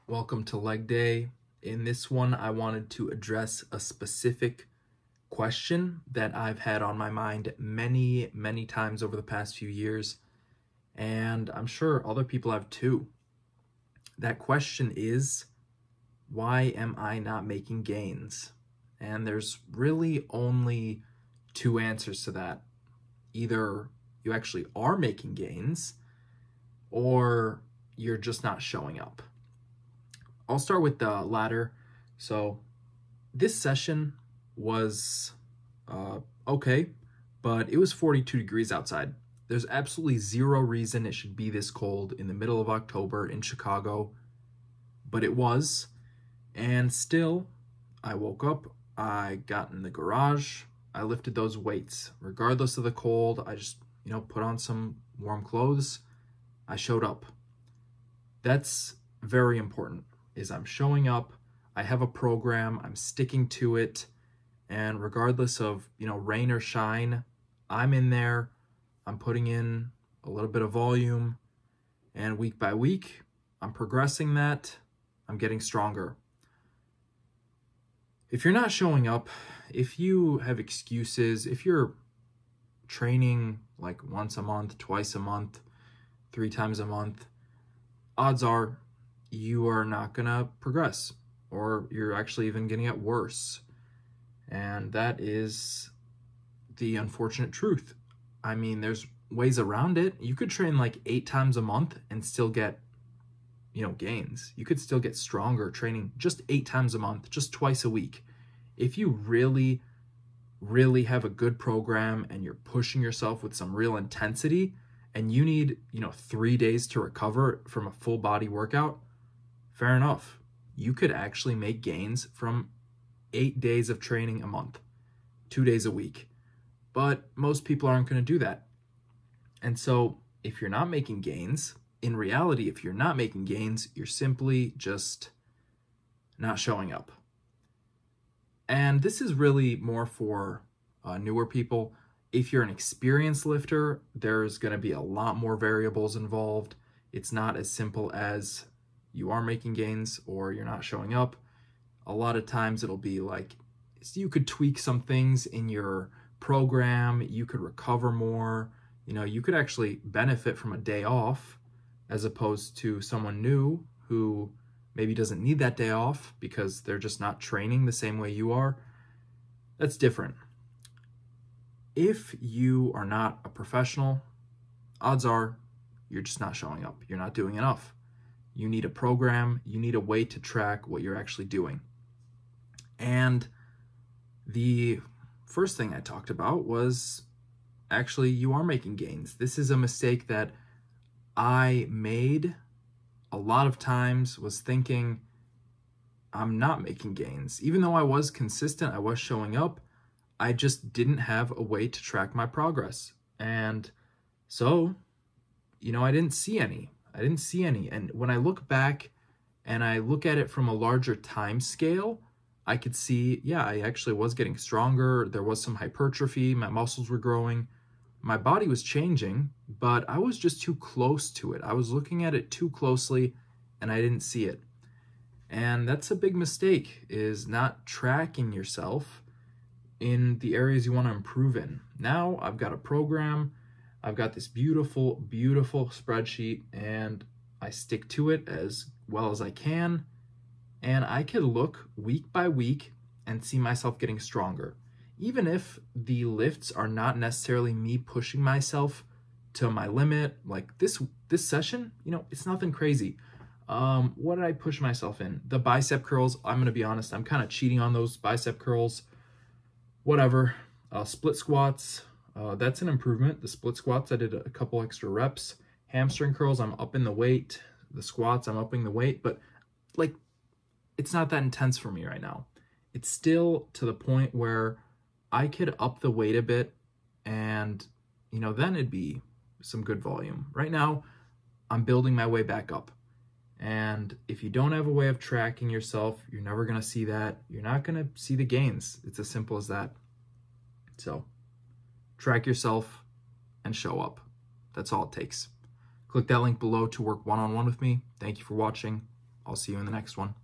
Welcome to leg day. In this one, I wanted to address a specific question that I've had on my mind many times over the past few years, and I'm sure other people have too. That question is, why am I not making gains? And there's really only two answers to that. Either you actually are making gains, or you're just not showing up. I'll start with the latter. So this session was okay, but it was 42 degrees outside. There's absolutely zero reason it should be this cold in the middle of October in Chicago, but it was. And still, I woke up, I got in the garage, I lifted those weights. Regardless of the cold, I just, put on some warm clothes. I showed up. That's very important. Is I'm showing up, I have a program, I'm sticking to it, and regardless of, rain or shine, I'm in there, I'm putting in a little bit of volume, and week by week, I'm progressing that, I'm getting stronger. If you're not showing up, if you have excuses, if you're training like once a month, twice a month, 3 times a month, odds are you are not gonna progress, or you're actually even gonna get worse. And that is the unfortunate truth. I mean, there's ways around it. You could train like 8 times a month and still get, gains. You could still get stronger training just 8 times a month, just twice a week. If you really have a good program and you're pushing yourself with some real intensity and you need, 3 days to recover from a full body workout, fair enough. You could actually make gains from 8 days of training a month, 2 days a week. But most people aren't going to do that. And so if you're not making gains, in reality, if you're not making gains, you're simply just not showing up. And this is really more for newer people. If you're an experienced lifter, there's going to be a lot more variables involved. It's not as simple as you are making gains or you're not showing up. A lot of times it'll be like, you could tweak some things in your program, you could recover more, you could actually benefit from a day off as opposed to someone new who maybe doesn't need that day off because they're just not training the same way you are. That's different. If you are not a professional, odds are you're just not showing up. You're not doing enough. You need a program, you need a way to track what you're actually doing. And the first thing I talked about was actually you are making gains. This is a mistake that I made a lot of times, was thinking I'm not making gains. Even though I was consistent, I was showing up, I just didn't have a way to track my progress. And so, I didn't see any. And when I look back and I look at it from a larger time scale, I could see, yeah, I actually was getting stronger. There was some hypertrophy. My muscles were growing. My body was changing, but I was just too close to it. I was looking at it too closely and I didn't see it. And that's a big mistake, is not tracking yourself in the areas you want to improve in. Now I've got a program. I've got this beautiful spreadsheet and I stick to it as well as I can. And I could look week by week and see myself getting stronger. Even if the lifts are not necessarily me pushing myself to my limit, like this session, it's nothing crazy. What did I push myself in? The bicep curls, I'm going to be honest, I'm kind of cheating on those bicep curls. Whatever. Split squats, that's an improvement. The split squats, I did a couple extra reps. Hamstring curls, I'm upping the weight. The squats, I'm upping the weight. But it's not that intense for me right now. It's still to the point where I could up the weight a bit and, then it'd be some good volume. Right now, I'm building my way back up. And if you don't have a way of tracking yourself, you're never going to see that. You're not going to see the gains. It's as simple as that. So track yourself and show up. That's all it takes. Click that link below to work one-on-one with me. Thank you for watching. I'll see you in the next one.